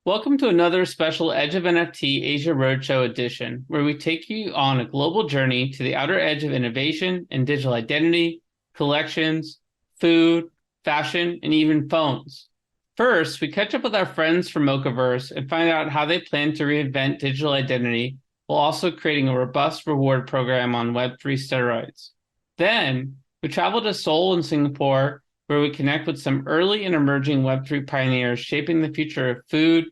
Welcome to another special Edge of NFT Asia Roadshow edition, where we take you on a global journey to the outer edge of innovation and digital identity, collections, food, fashion, and even phones. First, we catch up with our friends from Mochaverse and find out how they plan to reinvent digital identity while also creating a robust reward program on Web3 steroids. Then, we travel to Seoul and Singapore, where we connect with some early and emerging Web3 pioneers shaping the future of food,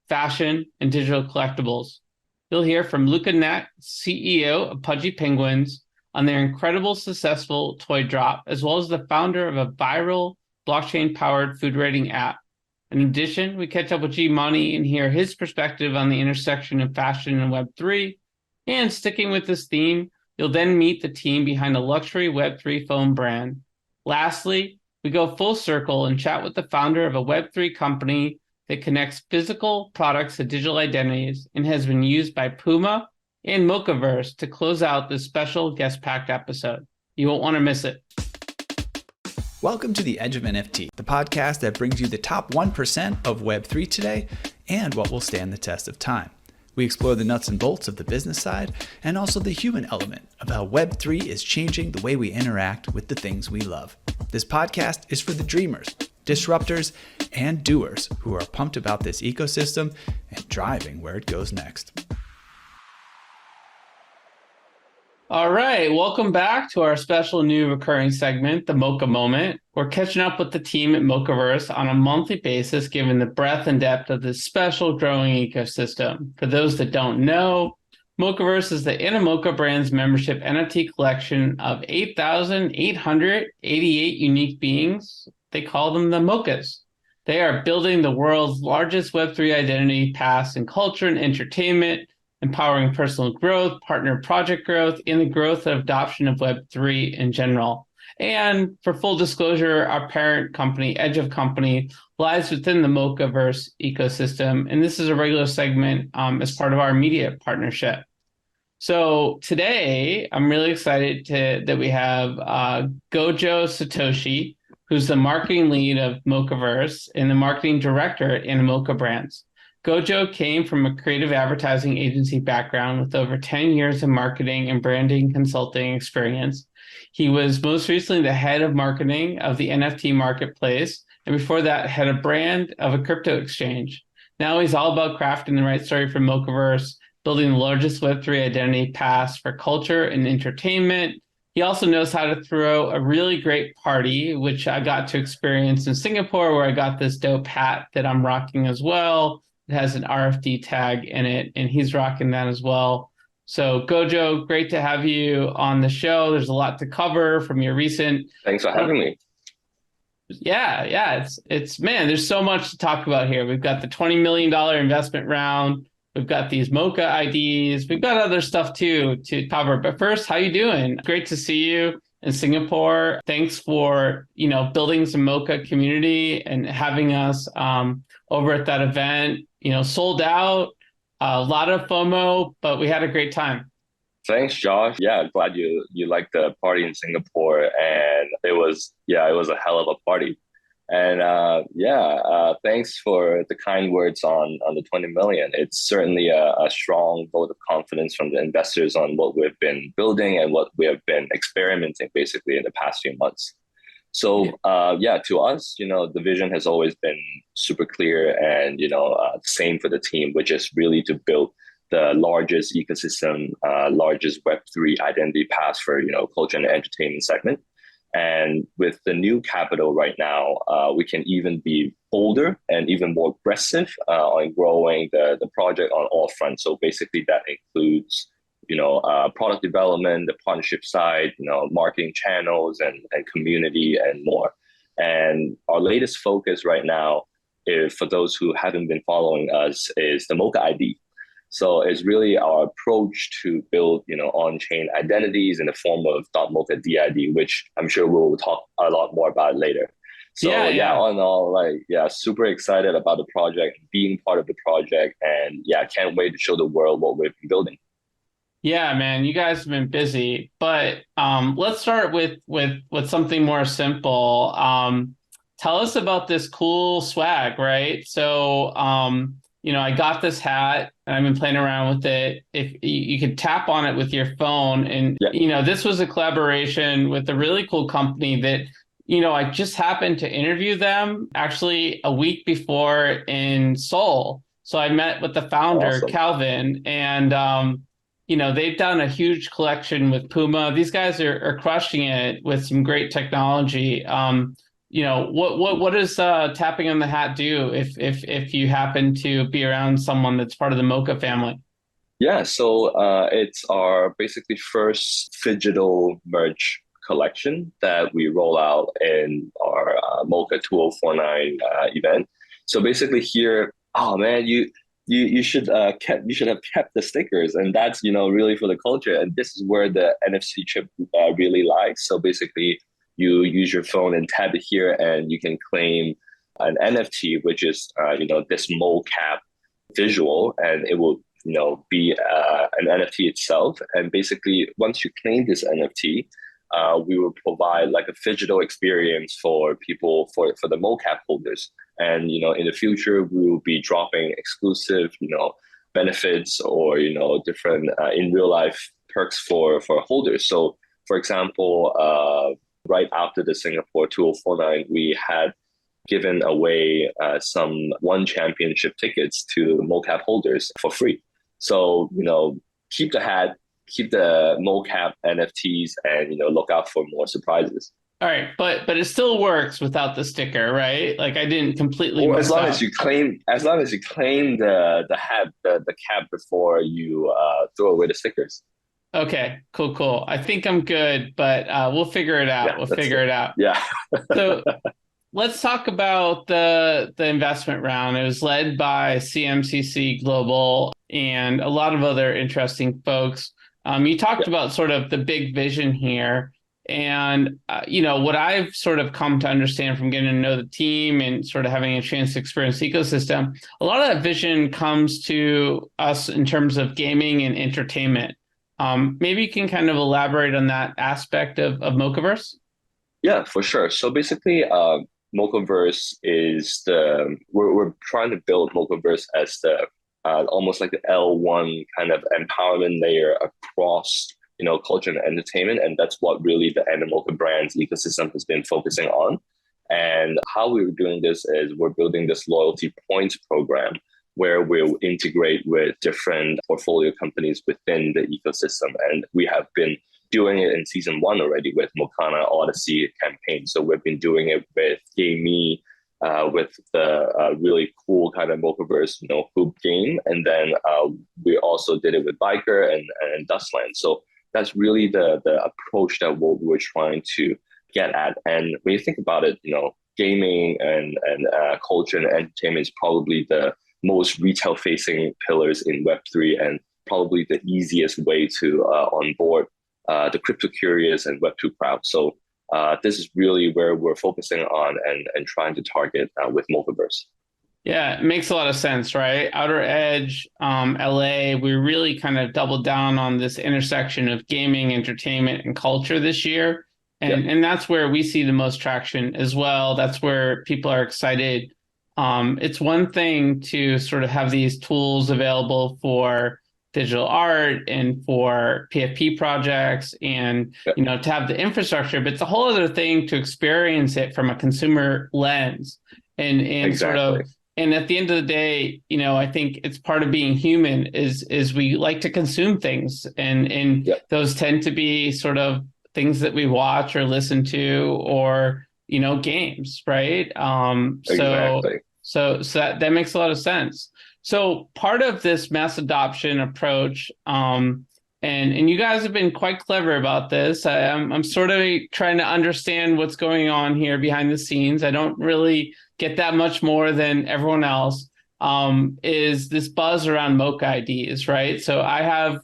fashion, and digital collectibles. You'll hear from Luca N, CEO of Pudgy Penguins, on their incredible successful toy drop, as well as the founder of a viral blockchain-powered food rating app. In addition, we catch up with G Money and hear his perspective on the intersection of fashion and Web3. And sticking with this theme, you'll then meet the team behind a luxury Web3 phone brand. Lastly, we go full circle and chat with the founder of a Web3 company that connects physical products to digital identities and has been used by Puma and Mochaverse to close out this special guest-packed episode. You won't want to miss it. Welcome to the Edge of NFT, the podcast that brings you the top 1% of Web3 today and what will stand the test of time. We explore the nuts and bolts of the business side and also the human element of how Web3 is changing the way we interact with the things we love. This podcast is for the dreamers, disruptors, and doers who are pumped about this ecosystem and driving where it goes next. All right, welcome back to our special new recurring segment, the Mocha Moment. We're catching up with the team at Mochaverse on a monthly basis, given the breadth and depth of this special growing ecosystem. For those that don't know, Mochaverse is the Mocha brand's membership NFT collection of 8,888 unique beings. They call them the Mochas. They are building the world's largest Web3 identity pass in culture and entertainment, empowering personal growth, partner project growth, and the growth of adoption of Web3 in general. And for full disclosure, our parent company, Edge of Company, lies within the Mochaverse ecosystem, and this is a regular segment as part of our media partnership. So today, I'm really excited that we have Gojo Satoshi, who's the marketing lead of Mochaverse and the marketing director at Mocha Brands. Gojo came from a creative advertising agency background with over 10 years of marketing and branding consulting experience. He was most recently the head of marketing of the NFT marketplace, and before that, head of brand of a crypto exchange. Now he's all about crafting the right story for Mochaverse, building the largest Web3 identity pass for culture and entertainment. He also knows how to throw a really great party, which I got to experience in Singapore, where I got this dope hat that I'm rocking as well. It has an RFD tag in it, and he's rocking that as well. So Gojo, great to have you on the show. There's a lot to cover from your recent... Thanks for having me. Yeah. It's man, there's so much to talk about here. We've got the $20 million investment round. We've got these Mocha IDs. We've got other stuff too to cover. But first, how you doing? Great to see you in Singapore. Thanks for, building some Mocha community and having us over at that event. Sold out, a lot of FOMO, but we had a great time. Thanks, Josh. Yeah, glad you liked the party in Singapore, and it was a hell of a party. And thanks for the kind words on the 20 million. It's certainly a strong vote of confidence from the investors on what we've been building and what we have been experimenting basically in the past few months. So to us, the vision has always been super clear, and same for the team, which is really to build the largest ecosystem, largest Web3 identity pass for culture and entertainment segment. And with the new capital right now, we can even be bolder and even more aggressive on growing the project on all fronts. So basically that includes, product development, the partnership side, marketing channels and community and more. And our latest focus right now, for those who haven't been following us, is the Mocha ID. So it's really our approach to build, on-chain identities in the form of .mocha DID, which I'm sure we'll talk a lot more about later. So all in all, super excited about the project, being part of the project, and can't wait to show the world what we've been building. Yeah, man, you guys have been busy, but let's start with something more simple. Tell us about this cool swag, right? So I got this hat and I've been playing around with it. If you could tap on it with your phone, and Yeah. this was a collaboration with a really cool company that I just happened to interview them actually a week before in Seoul. So I met with the founder, Awesome. Calvin, and they've done a huge collection with Puma. These guys are crushing it with some great technology. What does tapping on the hat do if you happen to be around someone that's part of the Mocha family? Yeah, so it's our basically first digital merch collection that we roll out in our Mocha 2049 event. So basically here, oh man, you should you should have kept the stickers, and that's really for the culture. And this is where the NFC chip really lies. So basically, you use your phone and tap it here, and you can claim an NFT, which is this mocap visual, and it will be an NFT itself. And basically, once you claim this NFT, we will provide like a digital experience for people for the mocap holders. And in the future, we will be dropping exclusive benefits or different in real life perks for holders. So, for example, right after the Singapore 2049, we had given away some one championship tickets to mocap holders for free. So, keep the hat, keep the mocap NFTs, and, look out for more surprises. All right, but it still works without the sticker, right? Like I didn't completely Or mess up. as long as you claim the hat, the cap before you throw away the stickers. Okay, cool. I think I'm good, but we'll figure it out. Yeah, We'll that's figure it. it out. Yeah. So let's talk about the investment round. It was led by CMCC Global and a lot of other interesting folks. You talked about sort of the big vision here. And, what I've sort of come to understand from getting to know the team and sort of having a chance to experience the ecosystem, a lot of that vision comes to us in terms of gaming and entertainment. Maybe you can kind of elaborate on that aspect of Mochaverse? Yeah, for sure. So basically, Mochaverse is we're trying to build Mochaverse as the almost like the L1 kind of empowerment layer across culture and entertainment, and that's what really the Mocha brands ecosystem has been focusing on. And how we're doing this is we're building this loyalty points program where we'll integrate with different portfolio companies within the ecosystem, and we have been doing it in season 1 already with Mocana Odyssey campaign. So we've been doing it with GameMe, with the really cool kind of Mochaverse, hoop game. And then we also did it with Biker and Dustland. So that's really the approach that we're trying to get at. And when you think about it, gaming and culture and entertainment is probably the most retail-facing pillars in Web3, and probably the easiest way to onboard the crypto curious and Web2 crowd. So this is really where we're focusing on and trying to target with Mochaverse. Yeah, it makes a lot of sense, right? Outer Edge, LA, we really kind of doubled down on this intersection of gaming, entertainment, and culture this year. And that's where we see the most traction as well. That's where people are excited. It's one thing to sort of have these tools available for digital art and for PFP projects and, to have the infrastructure, but it's a whole other thing to experience it from a consumer lens and Exactly. sort of, and at the end of the day, I think it's part of being human is we like to consume things, and those tend to be sort of things that we watch or listen to, or, games, right? Exactly. So that makes a lot of sense. So part of this mass adoption approach, and you guys have been quite clever about this. I'm sort of trying to understand what's going on here behind the scenes. I don't really get that much more than everyone else. Is this buzz around Mocha IDs, right? So I've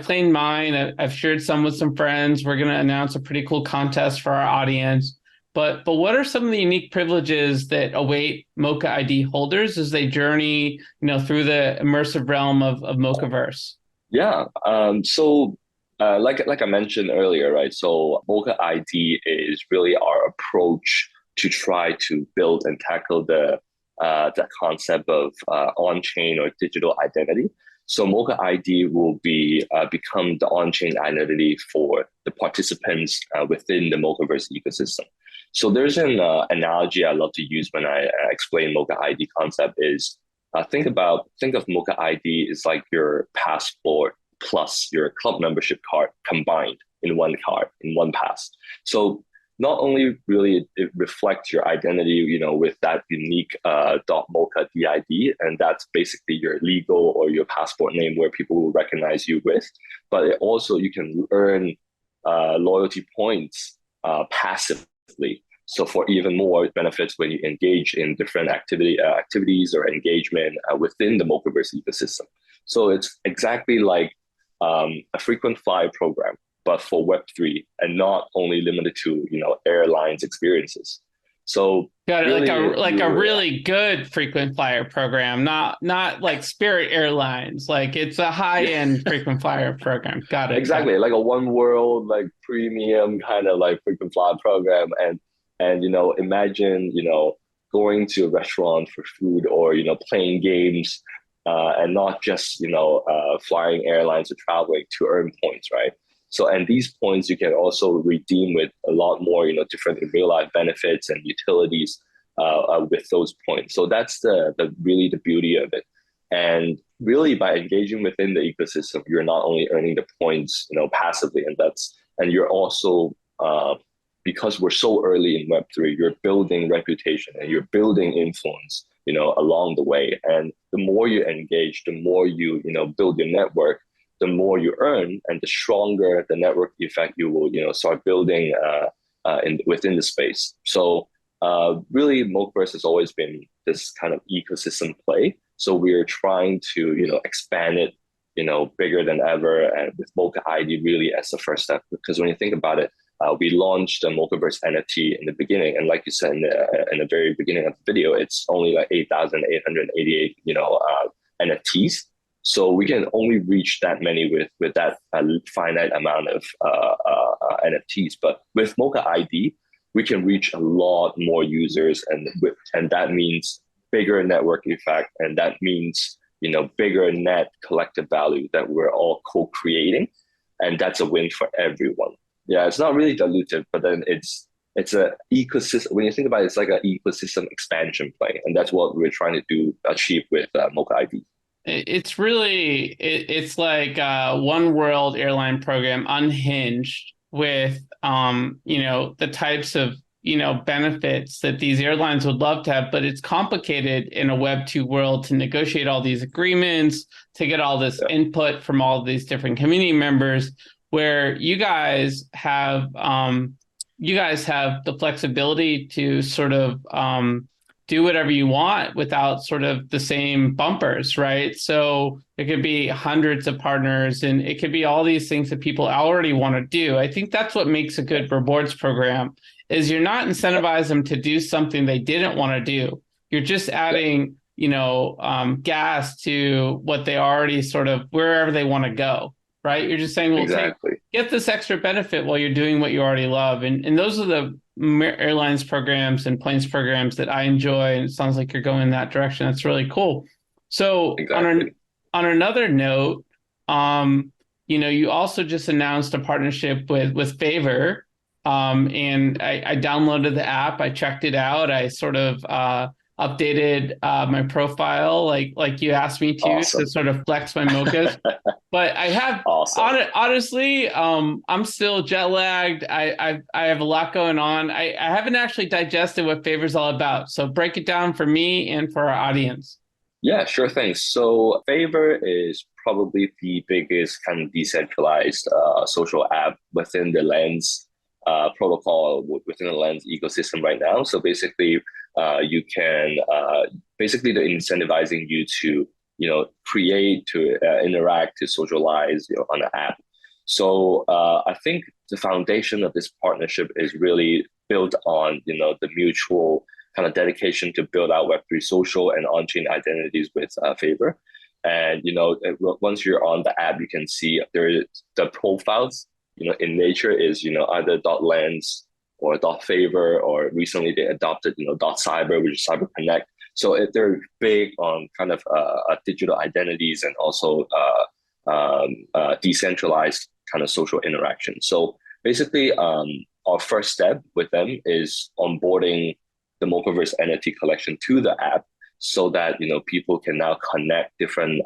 claimed mine. I've shared some with some friends. We're going to announce a pretty cool contest for our audience. But what are some of the unique privileges that await Mocha ID holders as they journey, through the immersive realm of Mochaverse? Yeah. So like I mentioned earlier, right? So Mocha ID is really our approach to try to build and tackle the that concept of on-chain or digital identity. So Mocha ID will become the on-chain identity for the participants within the Mochaverse ecosystem. So there's an analogy I love to use when I explain Mocha ID concept is think of Mocha ID as like your passport plus your club membership card combined in one card, in one pass. So not only really it reflects your identity, with that unique .mocha DID, and that's basically your legal or your passport name where people will recognize you with, but it also you can earn loyalty points passively. So for even more benefits when you engage in different activities or engagement within the Mochaverse ecosystem. So it's exactly like a frequent flyer program, but for Web3 and not only limited to, airlines experiences. So got it, really, like a really good frequent flyer program, not like Spirit Airlines. Like it's a high-end frequent flyer program. Got it. Exactly. Like a one world, like premium kind of like frequent flyer program. And imagine, going to a restaurant for food or, playing games and not just, flying airlines or traveling to earn points, right? So, and these points you can also redeem with a lot more, different real life benefits and utilities with those points. So that's the really the beauty of it. And really by engaging within the ecosystem, you're not only earning the points, passively, and you're also, because we're so early in Web3, you're building reputation and you're building influence, along the way. And the more you engage, the more you, build your network, the more you earn, and the stronger the network effect you will, start building within the space. So really, Mochaverse has always been this kind of ecosystem play. So we're trying to, expand it, bigger than ever, and with Mocha ID really as the first step. Because when you think about it, we launched the Mochaverse NFT in the beginning, and like you said in the very beginning of the video, it's only like 8,888, NFTs. So we can only reach that many with that finite amount of NFTs. But with Mocha ID, we can reach a lot more users, and that means bigger network effect, and that means bigger net collective value that we're all co-creating, and that's a win for everyone. Yeah, it's not really dilutive, but then it's an ecosystem. When you think about it, it's like an ecosystem expansion play, and that's what we're trying to achieve with Mocha ID. It's really it's like a one world airline program unhinged with the types of benefits that these airlines would love to have, but it's complicated in a Web2 world to negotiate all these agreements, to get all this input from all these different community members, where you guys have the flexibility to sort of do whatever you want without sort of the same bumpers, right? So it could be hundreds of partners, and it could be all these things that people already want to do. I think that's what makes a good rewards program, is you're not incentivizing them to do something they didn't want to do. You're just adding, gas to what they already sort of, wherever they want to go, right? You're just saying, well, exactly. Get this extra benefit while you're doing what you already love. And those are the airlines programs and planes programs that I enjoy. And it sounds like you're going in that direction. That's really cool. So exactly. on another note, you also just announced a partnership with Favor. And I downloaded the app. I checked it out. I sort of updated my profile like you asked me to sort of flex my mochas. But I have honestly, I'm still jet lagged. I have a lot going on. I haven't actually digested what Favor's all about. So break it down for me and for our audience. Yeah, sure thing. So Favor is probably the biggest kind of decentralized social app within the Lens protocol, within the Lens ecosystem right now. So basically, you can basically they're incentivizing you to create, to interact, to socialize on the app. So I think the foundation of this partnership is really built on the mutual kind of dedication to build out Web3 social and on-chain identities with Favor. And once you're on the app, you can see the profiles. In nature is either .lens or .favor, or recently they adopted .cyber, which is cyber connect. They're big on kind of digital identities and also decentralized kind of social interaction. So basically, our first step with them is onboarding the Mochaverse NFT collection to the app, so that people can now connect different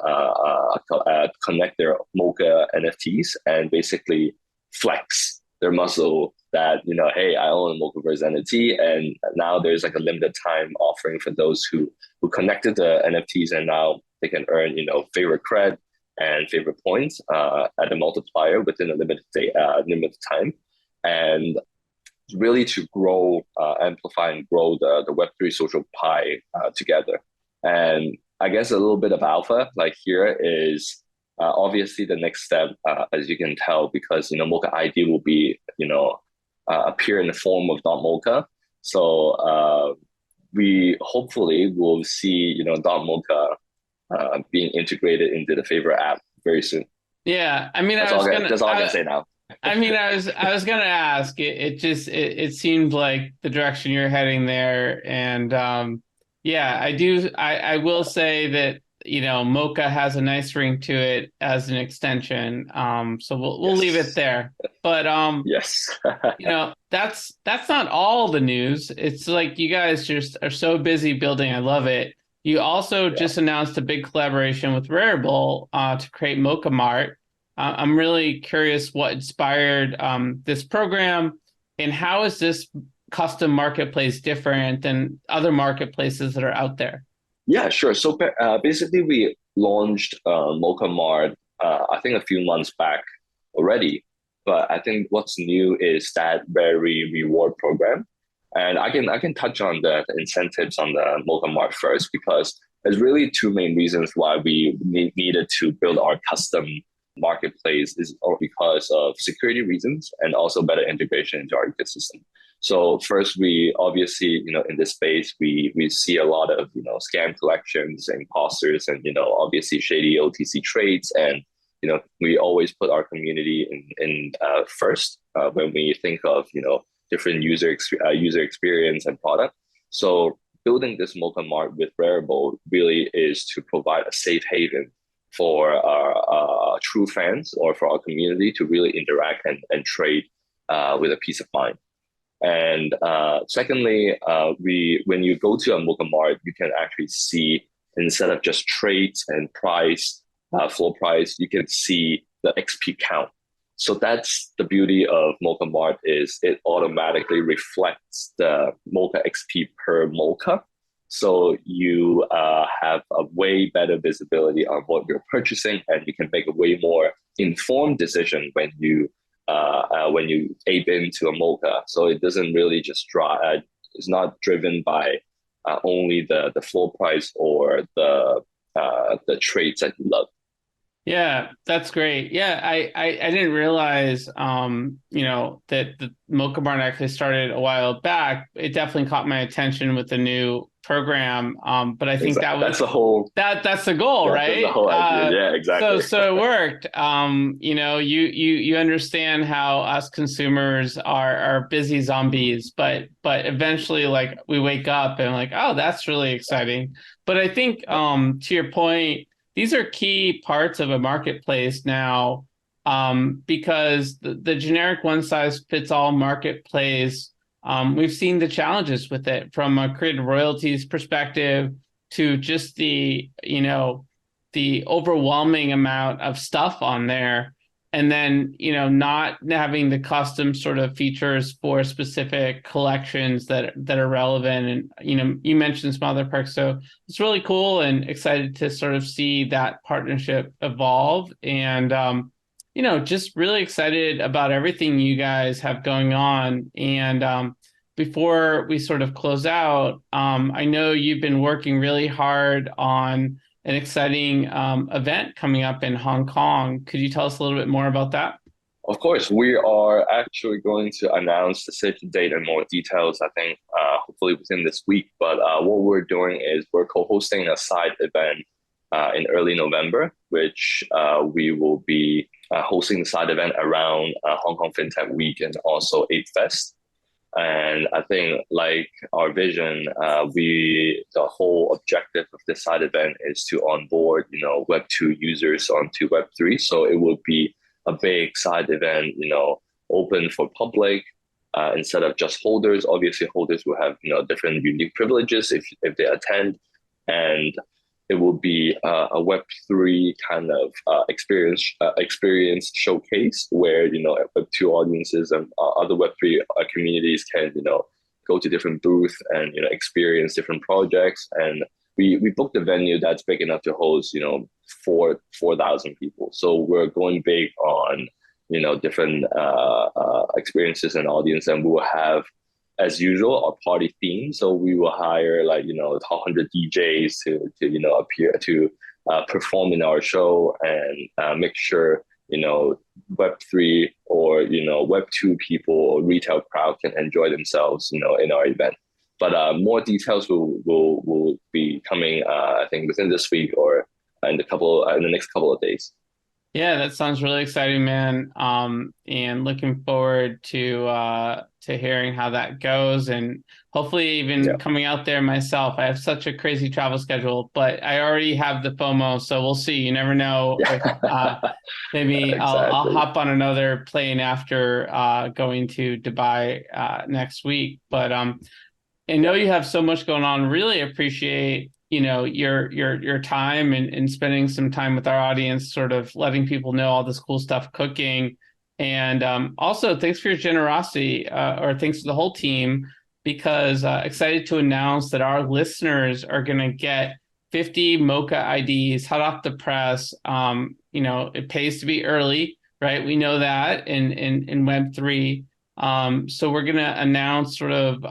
connect their Mocha NFTs and basically flex their muscle that hey, I own a Mochaverse NFT, and now there's like a limited time offering for those who connected the NFTs, and now they can earn favorite cred and favorite points at a multiplier within a limited time, and really to grow, amplify and grow the Web3 social pie together. And I guess a little bit of alpha like here is obviously the next step, as you can tell, because Mocha ID will be appear in the form of .mocha. So we hopefully will see .mocha being integrated into the favorite app very soon. Yeah, I mean, that's all I can say now. I mean, I was gonna ask. It seemed like the direction you're heading there, and yeah, I will say that Mocha has a nice ring to it as an extension. So we'll leave it there. But yes, that's not all the news. It's like you guys just are so busy building. I love it. You also just announced a big collaboration with Rarible to create Mocha Mart. I'm really curious what inspired this program, and how is this custom marketplace different than other marketplaces that are out there? Yeah, sure. So basically, we launched Mocha Mart, I think a few months back already. But I think what's new is that very reward program. And I can touch on the incentives on the Mocha Mart first, because there's really two main reasons why we needed to build our custom marketplace, is because of security reasons and also better integration into our ecosystem. So first, we obviously, in this space, we see a lot of, scam collections, imposters, and, obviously shady OTC trades. And, we always put our community in first when we think of, different user experience and product. So building this Mocha Mart with Rarible really is to provide a safe haven for our true fans, or for our community, to really interact and trade with a peace of mind. And secondly, when you go to a Mocha Mart, you can actually see, instead of just trades and price, floor price, you can see the XP count. So that's the beauty of Mocha Mart, is it automatically reflects the Mocha XP per Mocha. So you have a way better visibility on what you're purchasing, and you can make a way more informed decision when you ape into a Mocha. So it doesn't really just it's not driven by only the floor price or the trades that you love. Yeah, that's great. Yeah, I didn't realize that the Mocha Mart actually started a while back. It definitely caught my attention with the new program. But I think that's the whole that's the goal, right? That's the whole idea. Yeah, exactly. So it worked. You understand how us consumers are busy zombies, but eventually, like, we wake up and like, oh, that's really exciting. But I think to your point, these are key parts of a marketplace now, because the generic one-size-fits-all marketplace, we've seen the challenges with it, from a creative royalties perspective to just the overwhelming amount of stuff on there. And then, not having the custom sort of features for specific collections that are relevant. And, you mentioned some other perks. So it's really cool, and excited to sort of see that partnership evolve. And, just really excited about everything you guys have going on. And before we sort of close out, I know you've been working really hard on an exciting event coming up in Hong Kong. Could you tell us a little bit more about that? Of course, we are actually going to announce the save date and more details, I think, hopefully within this week. But what we're doing is we're co-hosting a side event in early November, which we will be hosting the side event around Hong Kong FinTech Week and also Ape Fest. And I think like our vision, the whole objective of this side event is to onboard, Web2 users onto Web3. So it would be a big side event, open for public, instead of just holders. Obviously, holders will have, different unique privileges if they attend. And it will be a Web3 kind of experience showcase where Web2 audiences and other Web3 communities can go to different booths and experience different projects. And we booked a venue that's big enough to host 4,000 people. So we're going big on different experiences and audience, and we will have, as usual, our party theme. So we will hire 100 DJs to appear to perform in our show and make sure Web3 or Web2 people or retail crowd can enjoy themselves in our event. But more details will be coming I think within this week or in the next couple of days. Yeah, that sounds really exciting, man. And looking forward to hearing how that goes, and hopefully even coming out there myself. I have such a crazy travel schedule, but I already have the FOMO, so we'll see. You never know. If, maybe Exactly. I'll hop on another plane after going to Dubai next week. But I know you have so much going on. Really appreciate your time and spending some time with our audience, sort of letting people know all this cool stuff cooking. And also thanks for your generosity, or thanks to the whole team, because excited to announce that our listeners are going to get 50 Mocha IDs hot off the press. It pays to be early, right? We know that in Web3. So we're going to announce sort of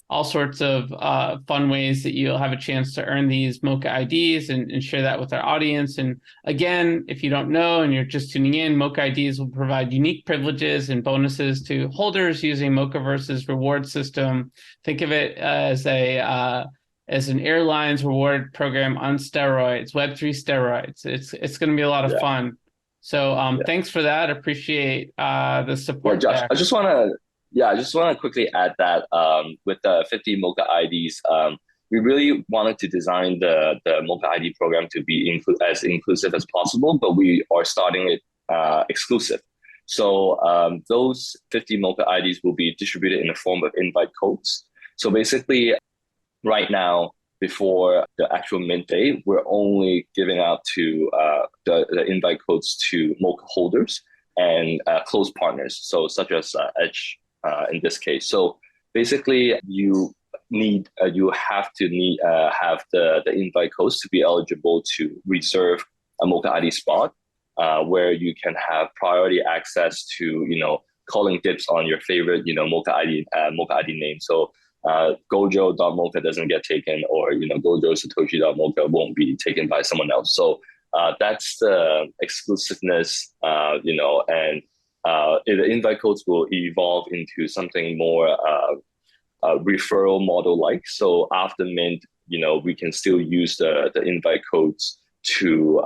all sorts of fun ways that you'll have a chance to earn these Mocha IDs and share that with our audience. And again, if you don't know and you're just tuning in, Mocha IDs will provide unique privileges and bonuses to holders using Mochaverse's reward system. Think of it as as an airlines reward program on steroids, Web3 steroids. It's going to be a lot of fun. So thanks for that. Appreciate the support. Josh, there. I just want to quickly add that with the 50 Mocha IDs, we really wanted to design the Mocha ID program to be as inclusive as possible, but we are starting it exclusive. So those 50 Mocha IDs will be distributed in the form of invite codes. So basically, right now, before the actual mint day, we're only giving out to the invite codes to Mocha holders and close partners, so such as Edge in this case. So basically, you have to have the invite codes to be eligible to reserve a Mocha ID spot, where you can have priority access to calling dibs on your favorite Mocha ID name. So Gojo.mocha doesn't get taken, or Gojo Satoshi.mocha won't be taken by someone else. So that's the exclusiveness, and the invite codes will evolve into something more referral model like. So after mint, we can still use the invite codes to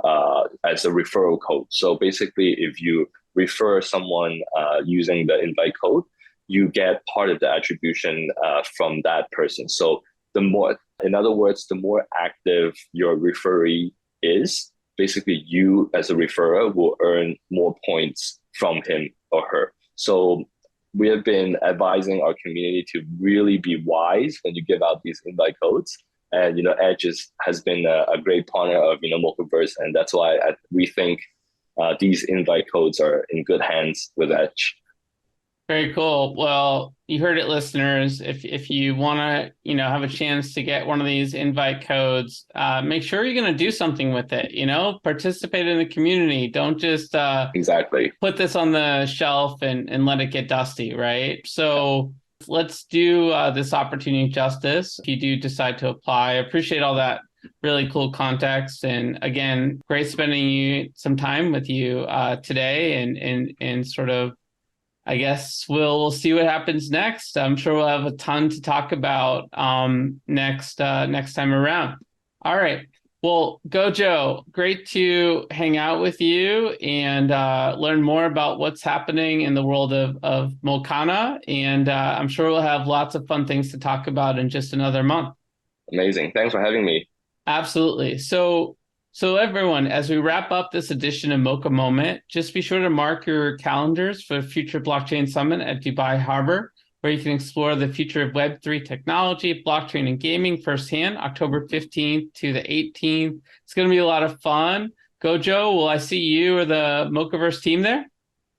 as a referral code. So basically, if you refer someone using the invite code, you get part of the attribution from that person. So in other words, the more active your referee is, basically you as a referrer will earn more points from him or her. So we have been advising our community to really be wise when you give out these invite codes. And Edge has been a great partner of Mochaverse, and that's why we think these invite codes are in good hands with Edge. Very cool. Well, you heard it, listeners. If you want to, have a chance to get one of these invite codes, make sure you're going to do something with it. Participate in the community. Don't just exactly put this on the shelf and let it get dusty, right? So let's do this opportunity justice. If you do decide to apply, I appreciate all that really cool context. And again, great spending some time with you today, and sort of, I guess we'll see what happens next. I'm sure we'll have a ton to talk about next time around. All right. Well, Gojo, great to hang out with you and learn more about what's happening in the world of Mokana. And I'm sure we'll have lots of fun things to talk about in just another month. Amazing. Thanks for having me. Absolutely. So everyone, as we wrap up this edition of Mocha Moment, just be sure to mark your calendars for the future blockchain summit at Dubai Harbor, where you can explore the future of Web3 technology, blockchain, and gaming firsthand, October 15th to the 18th. It's going to be a lot of fun. Gojo, will I see you or the Mochaverse team there?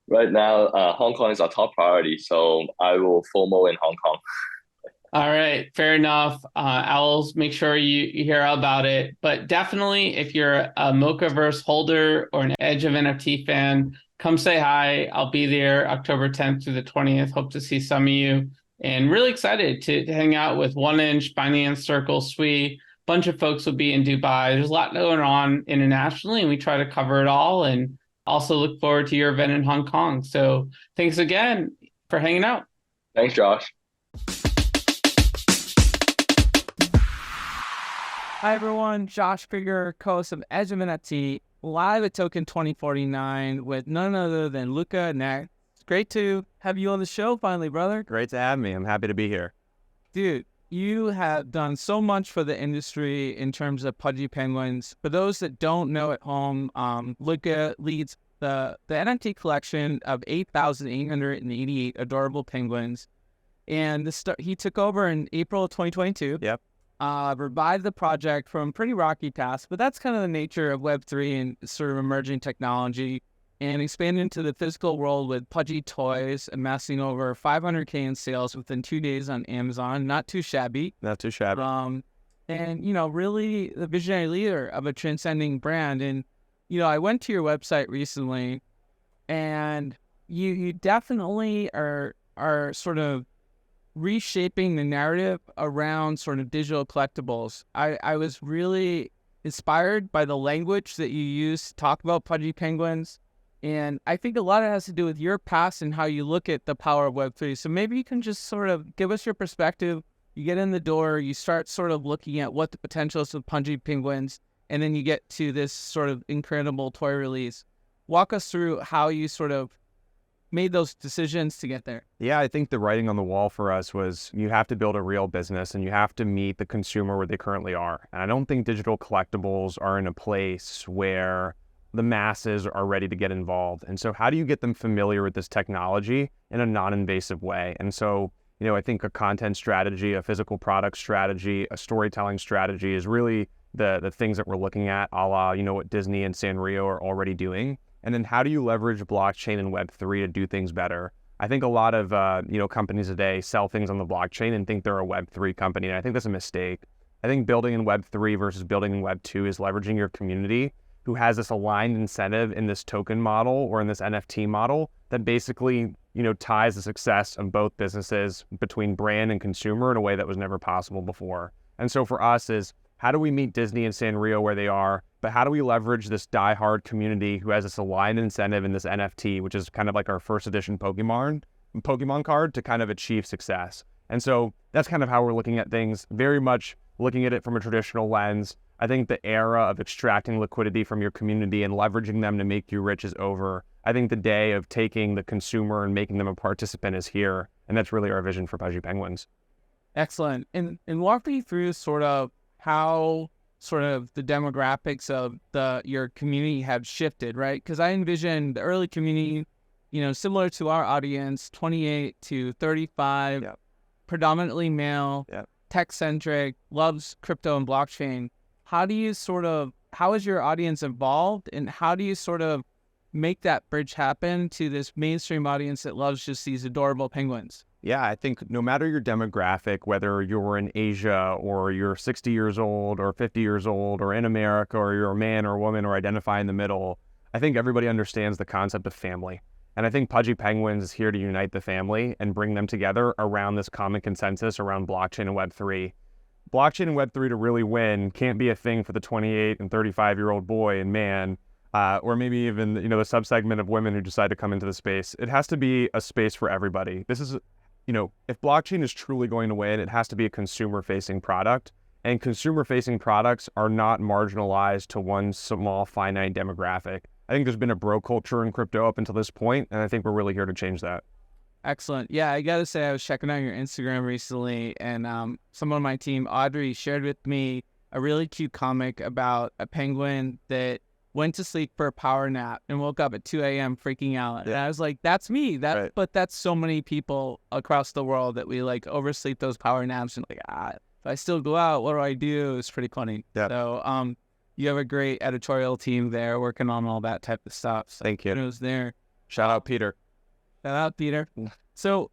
Right now, Hong Kong is our top priority, so I will FOMO in Hong Kong. All right, fair enough. I'll make sure you hear about it. But definitely, if you're a Mochaverse holder or an Edge of NFT fan, come say hi. I'll be there October 10th through the 20th. Hope to see some of you. And really excited to hang out with 1inch, Binance Circle, Sui. Bunch of folks will be in Dubai. There's a lot going on internationally, and we try to cover it all. And also look forward to your event in Hong Kong. So thanks again for hanging out. Thanks, Josh. Hi everyone, Josh Krieger, co-host of Edge of NFT, live at Token2049 with none other than Luca N. It's great to have you on the show finally, brother. Great to have me. I'm happy to be here. Dude, you have done so much for the industry in terms of Pudgy Penguins. For those that don't know at home, Luca leads the NFT collection of 8,888 adorable penguins. And he took over in April of 2022. Yep. Revived the project from pretty rocky paths, but that's kind of the nature of Web3 and sort of emerging technology, and expanded into the physical world with Pudgy Toys, amassing over 500K in sales within 2 days on Amazon. Not too shabby. Not too shabby. And, really the visionary leader of a transcending brand. And, I went to your website recently, and you definitely are sort of reshaping the narrative around sort of digital collectibles. I was really inspired by the language that you use to talk about Pudgy Penguins. And I think a lot of it has to do with your past and how you look at the power of Web3. So maybe you can just sort of give us your perspective. You get in the door, you start sort of looking at what the potential is of Pudgy Penguins, and then you get to this sort of incredible toy release. Walk us through how you sort of made those decisions to get there. Yeah, I think the writing on the wall for us was you have to build a real business and you have to meet the consumer where they currently are. And I don't think digital collectibles are in a place where the masses are ready to get involved. And so how do you get them familiar with this technology in a non-invasive way? And so, I think a content strategy, a physical product strategy, a storytelling strategy is really the things that we're looking at, a la, what Disney and Sanrio are already doing. And then how do you leverage blockchain and Web3 to do things better? I think a lot of companies today sell things on the blockchain and think they're a Web3 company, and I think that's a mistake. I think building in Web3 versus building in Web2 is leveraging your community who has this aligned incentive in this token model or in this NFT model that basically ties the success of both businesses between brand and consumer in a way that was never possible before. And so for us is, how do we meet Disney and Sanrio where they are, but how do we leverage this diehard community who has this aligned incentive in this NFT, which is kind of like our first edition Pokemon card, to kind of achieve success? And so that's kind of how we're looking at things, very much looking at it from a traditional lens. I think the era of extracting liquidity from your community and leveraging them to make you rich is over. I think the day of taking the consumer and making them a participant is here. And that's really our vision for Pudgy Penguins. Excellent. And walk me through sort of how sort of the demographics of your community have shifted, right? Because I envision the early community, similar to our audience, 28 to 35, Yep. predominantly male, Yep. tech-centric, loves crypto and blockchain. How has your audience evolved, and how do you sort of make that bridge happen to this mainstream audience that loves just these adorable penguins? Yeah, I think no matter your demographic, whether you're in Asia or you're 60 years old or 50 years old or in America or you're a man or a woman or identify in the middle, I think everybody understands the concept of family. And I think Pudgy Penguins is here to unite the family and bring them together around this common consensus around blockchain and Web3. Blockchain and Web3 to really win can't be a thing for the 28 and 35-year-old boy and man, or maybe even the subsegment of women who decide to come into the space. It has to be a space for everybody. This is, if blockchain is truly going to win, it has to be a consumer-facing product. And consumer-facing products are not marginalized to one small, finite demographic. I think there's been a bro culture in crypto up until this point, and I think we're really here to change that. Excellent. Yeah, I gotta say, I was checking out your Instagram recently, and someone on my team, Audrey, shared with me a really cute comic about a penguin that went to sleep for a power nap and woke up at 2 a.m. freaking out. And I was like, that's me. Right. But that's so many people across the world that we like oversleep those power naps and like, if I still go out, what do I do? It's pretty funny. Yeah. So you have a great editorial team there working on all that type of stuff. So Thank you. It was there. Shout out, Peter. Shout out, Peter. So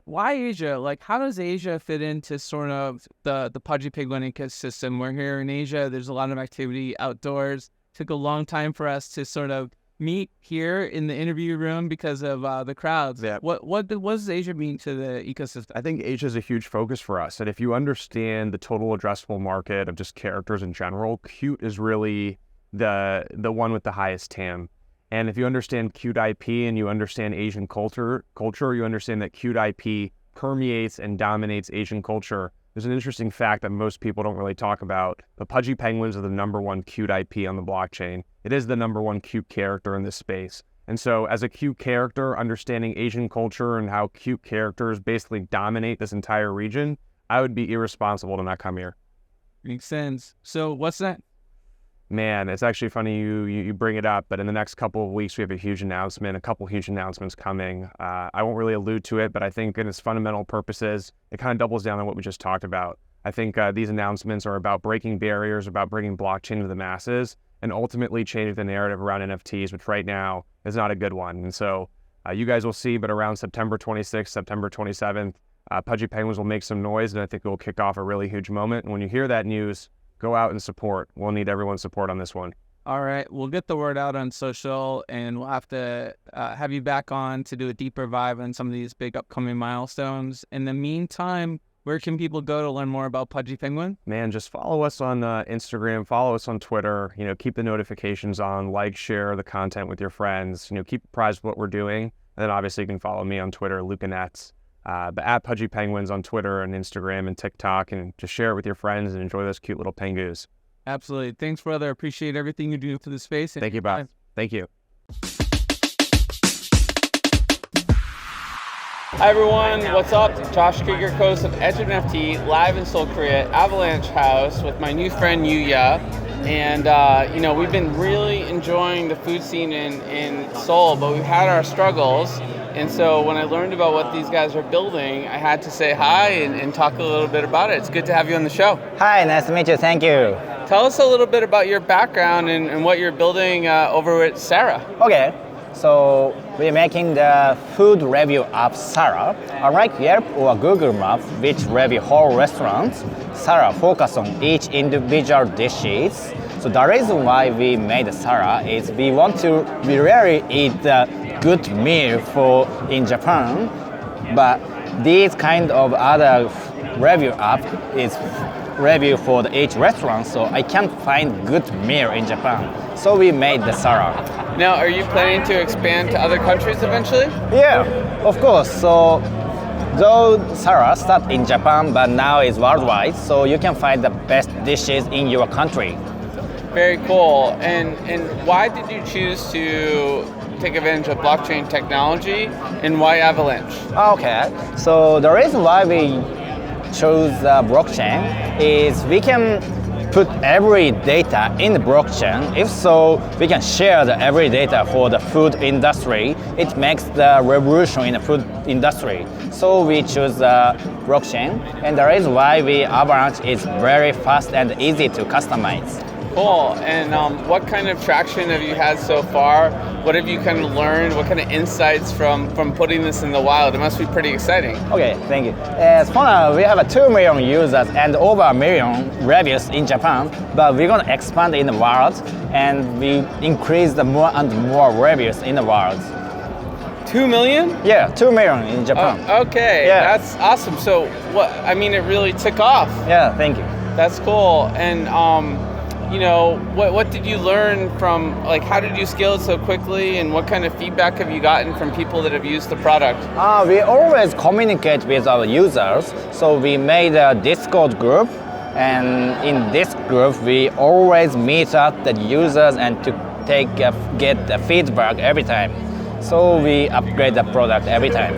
why Asia? Like, how does Asia fit into sort of the Pudgy Penguin ecosystem? We're here in Asia. There's a lot of activity outdoors. Took a long time for us to sort of meet here in the interview room because of the crowds. Yeah. What does Asia mean to the ecosystem? I think Asia is a huge focus for us. And if you understand the total addressable market of just characters in general, cute is really the one with the highest TAM. And if you understand cute IP and you understand Asian culture, you understand that cute IP permeates and dominates Asian culture. There's an interesting fact that most people don't really talk about, but Pudgy Penguins are the #1 cute IP on the blockchain. It is the #1 cute character in this space. And so as a cute character, understanding Asian culture and how cute characters basically dominate this entire region, I would be irresponsible to not come here. Makes sense. So what's that? Man, it's actually funny you bring it up, but in the next couple of weeks, we have a couple huge announcements coming. I won't really allude to it, but I think in its fundamental purposes, it kind of doubles down on what we just talked about. I think these announcements are about breaking barriers, about bringing blockchain to the masses, and ultimately changing the narrative around NFTs, which right now is not a good one. And so you guys will see, but around September 26th, September 27th, Pudgy Penguins will make some noise, and I think it will kick off a really huge moment. And when you hear that news, go out and support. We'll need everyone's support on this one. All right. We'll get the word out on social, and we'll have to have you back on to do a deeper dive on some of these big upcoming milestones. In the meantime, where can people go to learn more about Pudgy Penguin? Man, just follow us on Instagram, follow us on Twitter, keep the notifications on, share the content with your friends, keep apprised of what we're doing. And then obviously you can follow me on Twitter, Luca N. But at Pudgy Penguins on Twitter and Instagram and TikTok, and just share it with your friends and enjoy those cute little pengoos. Absolutely. Thanks, brother. Appreciate everything you do for the space. Thank you, Bob. Thank you. Hi everyone, what's up? Josh Krieger, host of Edge of NFT, live in Seoul, Korea, Avalanche House with my new friend Yuya. And we've been really enjoying the food scene in Seoul, but we've had our struggles. And so when I learned about what these guys are building, I had to say hi and talk a little bit about it. It's good to have you on the show. Hi, nice to meet you. Thank you. Tell us a little bit about your background and what you're building over at SARÀH. Okay, so we're making the food review of SARÀH. Unlike Yelp or Google Maps, which review whole restaurants, SARÀH focus on each individual dishes. So the reason why we made SARÀH is we really eat the good meal in Japan, but these kind of other review app is review for each restaurant, so I can't find good meal in Japan. So we made the SARÀH. Now, are you planning to expand to other countries eventually? Yeah, of course. So though SARÀH started in Japan, but now is worldwide, so you can find the best dishes in your country. Very cool. And why did you choose to take advantage of blockchain technology, and why Avalanche? Okay, so the reason why we chose blockchain is we can put every data in the blockchain. If so, we can share every data for the food industry. It makes the revolution in the food industry. So we choose blockchain, and the reason why Avalanche is very fast and easy to customize. Cool. And what kind of traction have you had so far? What have you kind of learned? What kind of insights from putting this in the wild? It must be pretty exciting. Okay, thank you. As for now, we have 2 million users and over 1 million reviews in Japan, but we're going to expand in the world, and we increase the more and more reviews in the world. 2 million? Yeah, 2 million in Japan. Okay, yeah. That's awesome. So it really took off. Yeah, thank you. That's cool. And what did you learn from, like, how did you scale it so quickly, and what kind of feedback have you gotten from people that have used the product? We always communicate with our users, so we made a Discord group, and in this group we always meet up the users and to get the feedback every time. So we upgrade the product every time.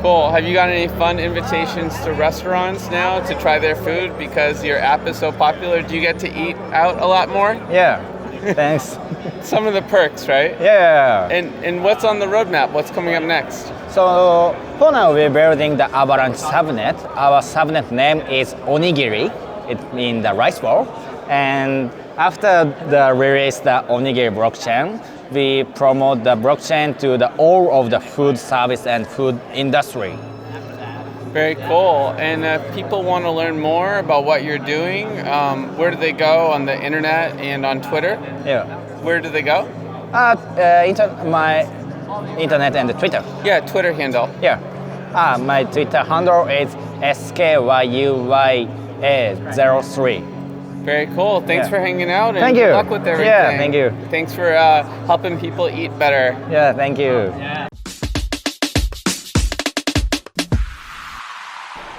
Cool. Have you got any fun invitations to restaurants now to try their food because your app is so popular? Do you get to eat out a lot more? Yeah, thanks. Some of the perks, right? Yeah. And what's on the roadmap? What's coming up next? So for now we're building the Avalanche subnet. Our subnet name is Onigiri. It means the rice ball. And after the release the Onigiri blockchain, we promote the blockchain to all of the food service and food industry. Very cool. And if people want to learn more about what you're doing, where do they go on the internet and on Twitter? Yeah. Where do they go? My internet and Twitter. Yeah, Twitter handle. Yeah. My Twitter handle is SKYUYA03. Very cool. Thanks for hanging out, and thank you. Good luck with everything. Yeah, thank you. Thanks for helping people eat better. Yeah, thank you.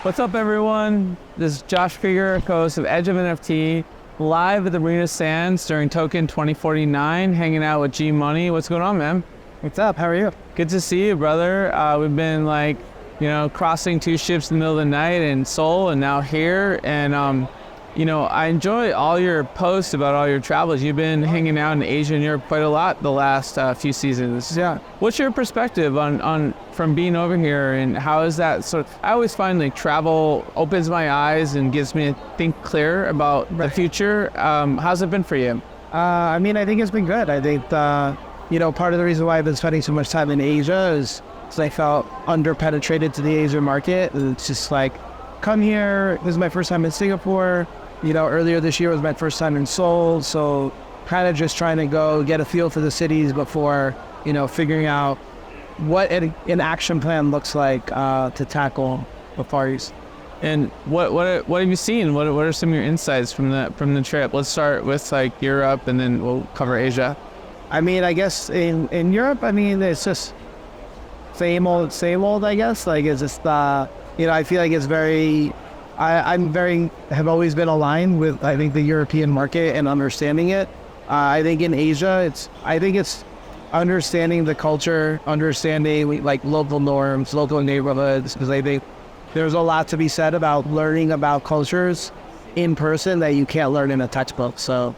What's up, everyone? This is Josh Krieger, co-host of Edge of NFT, live at the Marina Sands during TOKEN2049, hanging out with G Money. What's going on, man? What's up? How are you? Good to see you, brother. We've been crossing two ships in the middle of the night in Seoul and now here. And, I enjoy all your posts about all your travels. You've been hanging out in Asia and Europe quite a lot the last few seasons. Yeah. What's your perspective on from being over here, and how is that I always find travel opens my eyes and gives me to think clear about the future. How's it been for you? I think it's been good. I think, part of the reason why I've been spending so much time in Asia is because I felt underpenetrated to the Asian market. It's just come here. This is my first time in Singapore. Earlier this year was my first time in Seoul. So kind of just trying to go get a feel for the cities before, figuring out what an action plan looks like to tackle the Far East. And what have you seen? What are some of your insights from the trip? Let's start with Europe, and then we'll cover Asia. I guess in Europe, it's just same old, I guess. It's just, I feel like it's very, have always been aligned with, I think, the European market and understanding it. I think in Asia, it's understanding the culture, understanding local norms, local neighborhoods, because I think there's a lot to be said about learning about cultures in person that you can't learn in a textbook. So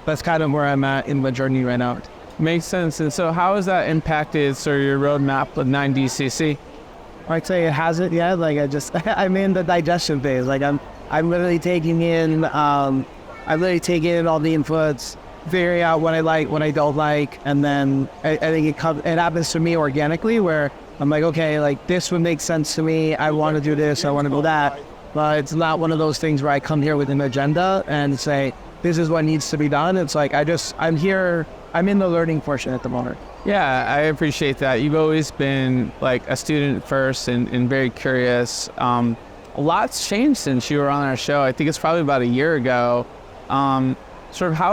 that's kind of where I'm at in my journey right now. Makes sense. And so how has that impacted your roadmap with 9DCC? I'd say it hasn't yet. I'm in the digestion phase. I'm literally taking in all the inputs, figuring out what I like, what I don't like, and then I think it happens to me organically, where I'm okay, this would make sense to me. I want to do this, I want to do that. But it's not one of those things where I come here with an agenda and say, this is what needs to be done. It's I'm here, I'm in the learning portion at the moment. Yeah, I appreciate that. You've always been a student first and very curious. A lot's changed since you were on our show. I think it's probably about a year ago. How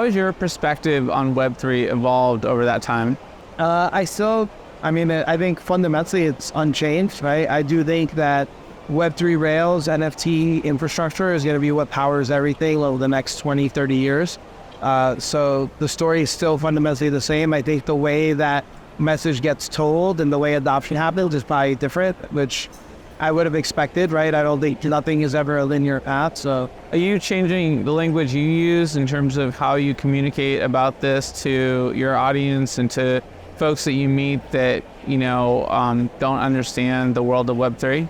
has your perspective on Web3 evolved over that time? I think fundamentally it's unchanged, right? I do think that Web3 Rails, NFT infrastructure is going to be what powers everything over the next 20, 30 years. So the story is still fundamentally the same. I think the way that message gets told and the way adoption happens is probably different, which I would have expected, right? I don't think nothing is ever a linear path. So are you changing the language you use in terms of how you communicate about this to your audience and to folks that you meet that, don't understand the world of Web3?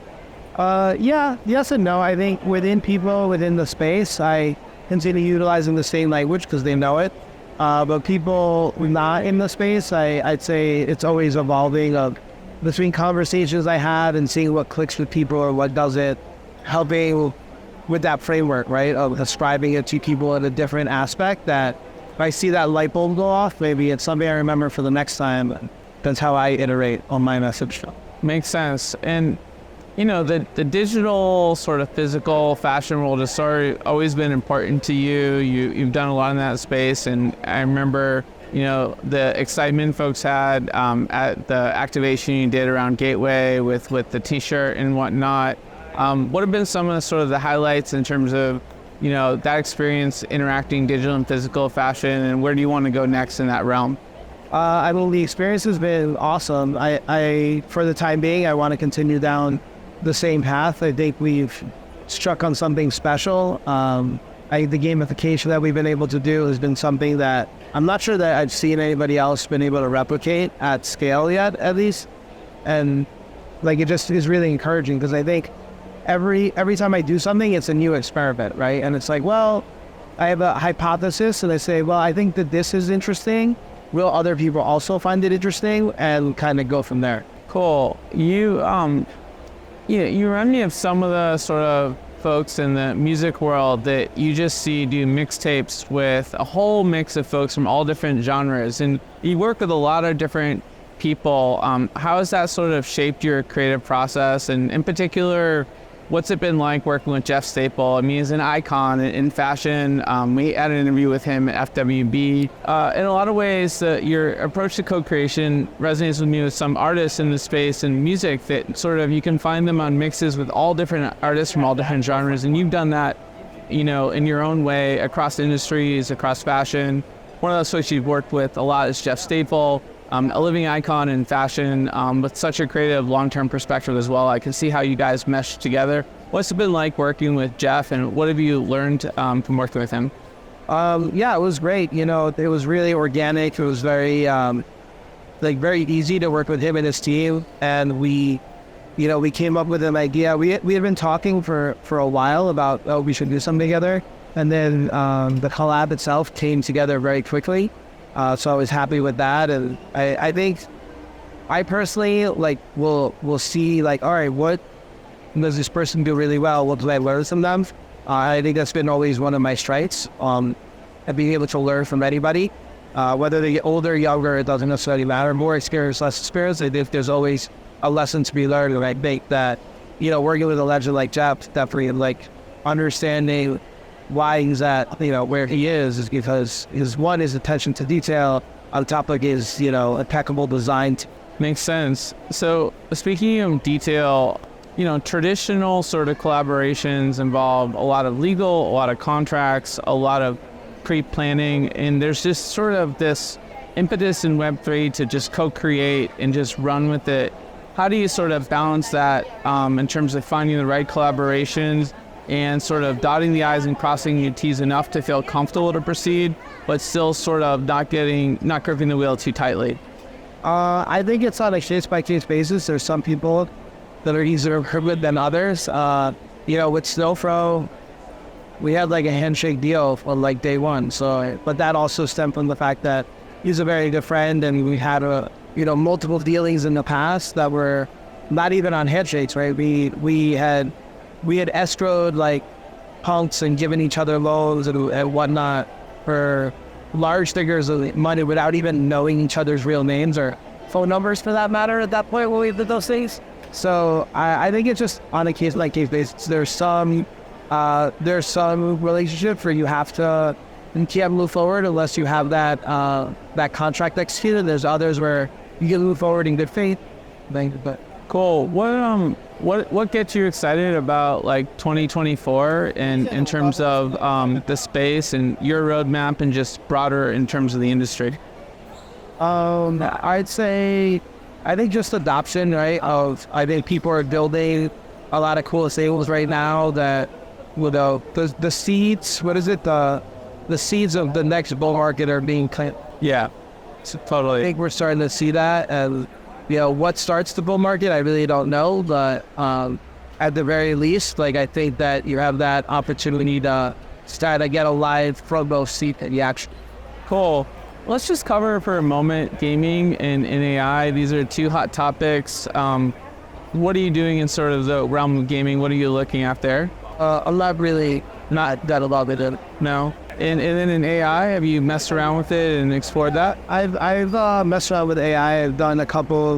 Yeah, yes and no. I think within the space, I continue utilizing the same language because they know it. But people not in the space, I'd say it's always evolving between conversations I have and seeing what clicks with people or what doesn't, helping with that framework, right, of ascribing it to people in a different aspect that if I see that light bulb go off, maybe it's something I remember for the next time. That's how I iterate on my message. Makes sense. And the digital sort of physical fashion world has always been important to you. You've done a lot in that space, and I remember, the excitement folks had at the activation you did around Gateway with the T-shirt and whatnot. What have been some of the highlights in terms of, that experience interacting digital and physical fashion, and where do you want to go next in that realm? I mean, the experience has been awesome. I for the time being, I want to continue down the same path. I think we've struck on something special. The gamification that we've been able to do has been something that I'm not sure that I've seen anybody else been able to replicate at scale yet, at least. And like, it just is really encouraging, because I think every time I do something, it's a new experiment, right? And it's like, well, I have a hypothesis, and I say, well, I think that this is interesting. Will other people also find it interesting? And kind of go from there. Cool. You remind me of some of the sort of folks in the music world that you just see do mixtapes with a whole mix of folks from all different genres, and you work with a lot of different people. How has that sort of shaped your creative process, and in particular, what's it been like working with Jeff Staple? I mean, he's an icon in fashion. We had an interview with him at FWB. In a lot of ways, your approach to co-creation resonates with me with some artists in the space and music that sort of, you can find them on mixes with all different artists from all different genres. And you've done that, in your own way across industries, across fashion. One of those folks you've worked with a lot is Jeff Staple. A living icon in fashion, with such a creative long-term perspective as well. I can see how you guys mesh together. What's it been like working with Jeff, and what have you learned from working with him? Yeah, it was great. It was really organic. It was very, very easy to work with him and his team. And we came up with an idea. We had been talking for a while about, we should do something together. And then the collab itself came together very quickly. So I was happy with that, and I think I personally will see all right, what does this person do really well? What do I learn from them? I think that's been always one of my strengths, and being able to learn from anybody, whether they get older, younger, it doesn't necessarily matter. More experience, less experience. I think there's always a lesson to be learned, and I think that working with a legend like Jeff, definitely understanding why he's at where he is because his attention to detail on top of his impeccable design. Makes sense. So speaking of detail, traditional sort of collaborations involve a lot of legal, a lot of contracts, a lot of pre-planning, and there's just sort of this impetus in Web3 to just co-create and just run with it. How do you sort of balance that in terms of finding the right collaborations and sort of dotting the I's and crossing your T's enough to feel comfortable to proceed, but still sort of not gripping the wheel too tightly? I think it's on a case-by-case basis. There's some people that are easier to work with than others. With Snowfro, we had a handshake deal on day one. So, but that also stemmed from the fact that he's a very good friend, and we had multiple dealings in the past that were not even on handshakes, right? We had escrowed punks and given each other loans and whatnot for large figures of money without even knowing each other's real names or phone numbers, for that matter, at that point when we did those things. So I think it's just on a case-by-case basis. There's some relationships where you can't move forward unless you have that contract executed. There's others where you can move forward in good faith. But cool. What gets you excited about 2024 in terms of the space and your roadmap and just broader in terms of the industry? I'd say, I think just adoption, right? I think people are building a lot of cool things right now that, the seeds, the seeds of the next bull market are being planted. Yeah, totally. I think we're starting to see that, and what starts the bull market, I really don't know, but at the very least, I think that you have that opportunity to start to get a live front row seat in the action. Cool. Let's just cover for a moment gaming and AI. These are two hot topics. What are you doing in sort of the realm of gaming? What are you looking at there? I'm not that involved in it. No. And then in AI, have you messed around with it and explored that? I've messed around with AI. I've done a couple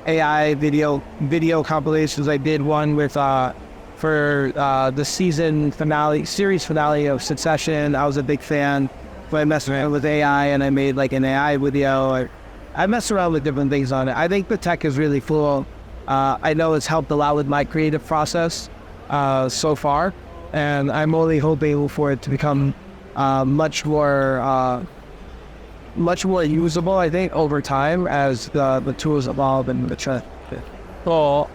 AI video compilations. I did one with for the series finale of Succession. I was a big fan. So I messed around with AI and I made like an AI video. I messed around with different things on it. I think the tech is really cool. I know it's helped a lot with my creative process so far, and I'm only hoping for it to become much more usable, I think, over time as the tools evolve and mature. Cool.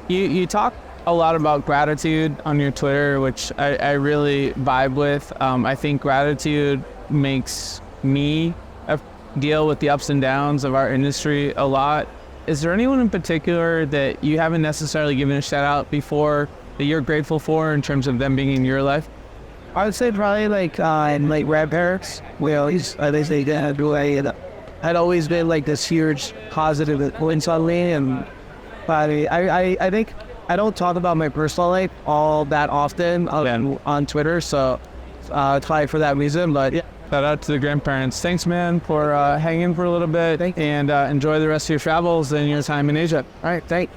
You talk a lot about gratitude on your Twitter, which I really vibe with. I think gratitude makes me deal with the ups and downs of our industry a lot. Is there anyone in particular that you haven't necessarily given a shout out before that you're grateful for in terms of them being in your life? I would say probably like grandparents. Well, they had always been like this huge positive influence on me, and I think I don't talk about my personal life all that often on Twitter, so probably for that reason. But yeah. Shout out to the grandparents. Thanks, man, for hanging for a little bit, and enjoy the rest of your travels and your time in Asia. All right, thanks.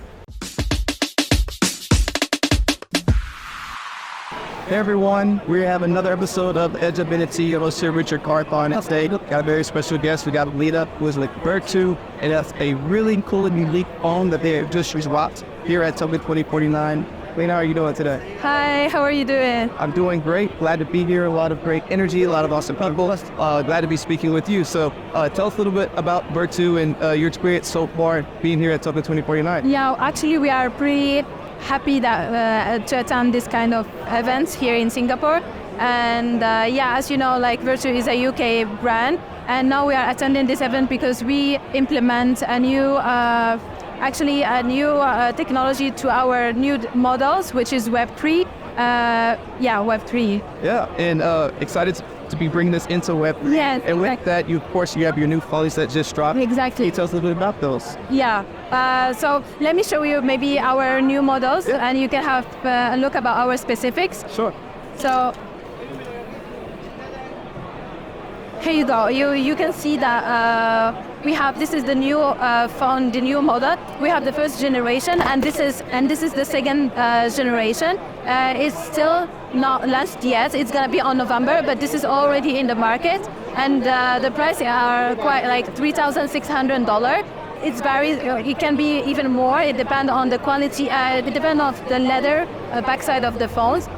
Hey everyone, we have another episode of Edge of NFT. I'm here with your Carthon today. Got a very special guest. We got a lead up who is like Vertu, and that's a really cool and unique phone that they have just dropped here at TOKEN2049. Lena, how are you doing today? Hi, how are you doing? I'm doing great. Glad to be here. A lot of great energy, a lot of awesome people. Glad to be speaking with you. So tell us a little bit about Vertu and your experience so far being here at TOKEN2049. Yeah, actually we are pretty happy that to attend this kind of events here in Singapore. And yeah, as you know, like Vertu is a UK brand, and now we are attending this event because we implement a new technology to our new models, which is Web3. Web3. Yeah, and excited to be bringing this into Web3. Yes, and with that, you have your new follies that just dropped. Exactly. Can you tell us a little bit about those? Yeah. So let me show you maybe our new models, and you can have a look about our specifics. Sure. So here you go. You can see that we have, this is the new phone, the new model. We have the first generation, and this is the second generation. It's still not launched yet. It's gonna be on November, but this is already in the market, and the prices are quite like $3,600. It varies. It can be even more. It depends on the quality. It depends on the leather backside of the phones.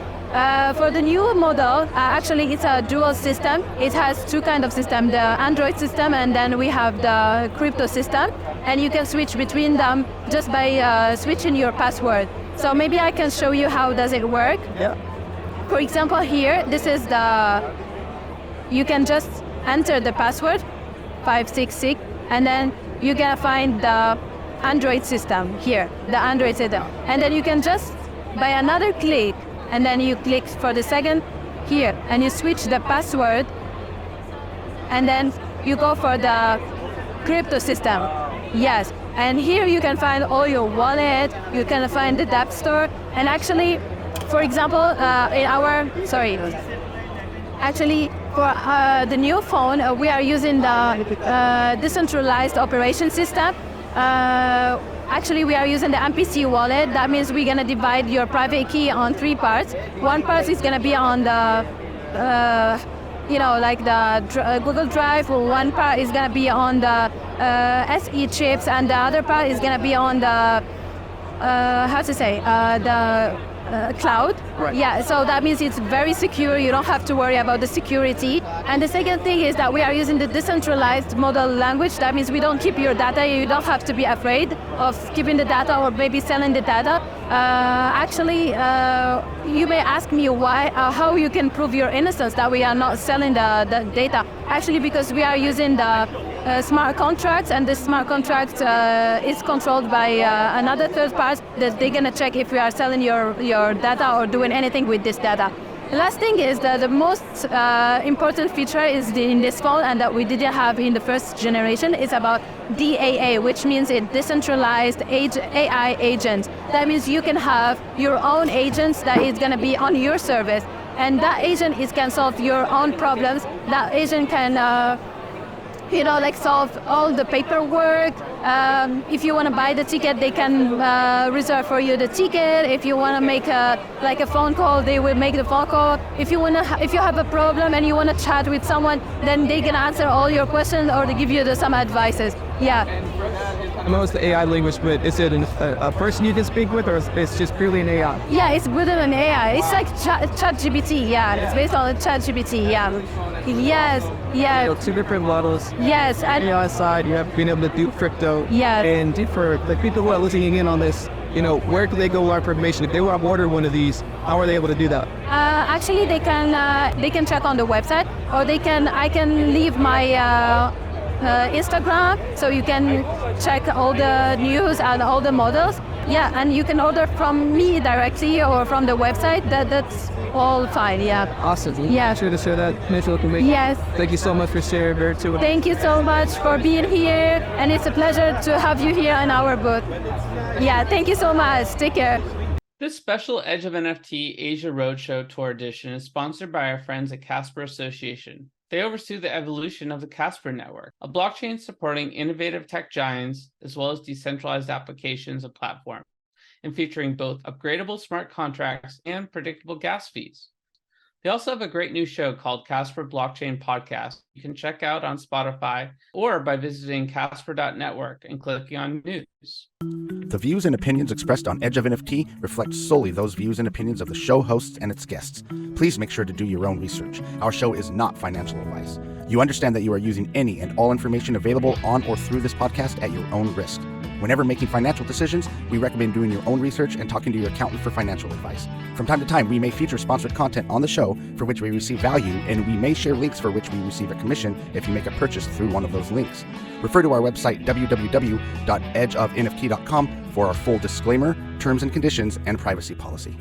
For the new model, actually it's a dual system. It has two kinds of system, the Android system, and then we have the crypto system. And you can switch between them just by switching your password. So maybe I can show you how does it work. Yeah. For example, here, this is you can just enter the password, 566, and then you can find the Android system here, the Android system. And then you can just, by another click, and then you click for the second here, and you switch the password, and then you go for the crypto system. Yes, and here you can find all your wallet, you can find the App Store, and actually, for example, for the new phone, we are using the decentralized operation system. Actually, we are using the MPC wallet. That means we're gonna divide your private key on 3 parts. One part is gonna be on the, Google Drive. One part is gonna be on the SE chips, and the other part is gonna be on the, cloud. Right. Yeah, so that means it's very secure. You don't have to worry about the security. And the second thing is that we are using the decentralized model language. That means we don't keep your data. You don't have to be afraid of keeping the data or maybe selling the data. You may ask me why, how you can prove your innocence that we are not selling the data. Actually, because we are using the smart contracts, and the smart contract is controlled by another third party that they're gonna check if we are selling your data or doing anything with this data. The last thing is that the most important feature is in this phone, and that we didn't have in the first generation, is about DAA, which means a decentralized AI agent. That means you can have your own agents that is gonna be on your service, and that agent can solve your own problems. That agent like solve all the paperwork. If you want to buy the ticket, they can reserve for you the ticket. If you want to make a phone call, they will make the phone call. If you have a problem and you want to chat with someone, then they can answer all your questions or they give you some advices. Yeah. I know it's the AI language, but is it a person you can speak with, or it's just purely an AI? Yeah, it's within an AI. It's like ChatGPT. Yeah, it's based on ChatGPT. Yeah. Yes. Yeah. You know, 2 different models. Yes. On the AI side, you have been able to do crypto. Yeah. And for the people who are listening in on this, where can they go for information? If they want to order one of these, how are they able to do that? Actually, they can check on the website, or I can leave my Instagram, so you can check all the news and all the models. Yeah, and you can order from me directly or from the website. That's all fine. Yeah. Awesome. Yeah. Sure to share that information. Yes. Thank you so much for sharing, Vertu. Thank you so much for being here, and it's a pleasure to have you here in our booth. Yeah. Thank you so much. Take care. This special Edge of NFT Asia Roadshow Tour Edition is sponsored by our friends at Casper Association. They oversee the evolution of the Casper Network, a blockchain supporting innovative tech giants as well as decentralized applications and platforms, and featuring both upgradable smart contracts and predictable gas fees. They also have a great new show called Casper Blockchain Podcast you can check out on Spotify or by visiting casper.network and clicking on news. The views and opinions expressed on Edge of NFT reflect solely those views and opinions of the show hosts and its guests. Please make sure to do your own research. Our show is not financial advice. You understand that you are using any and all information available on or through this podcast at your own risk. Whenever making financial decisions, we recommend doing your own research and talking to your accountant for financial advice. From time to time, we may feature sponsored content on the show for which we receive value, and we may share links for which we receive a commission if you make a purchase through one of those links. Refer to our website, www.edgeofnft.com, for our full disclaimer, terms and conditions, and privacy policy.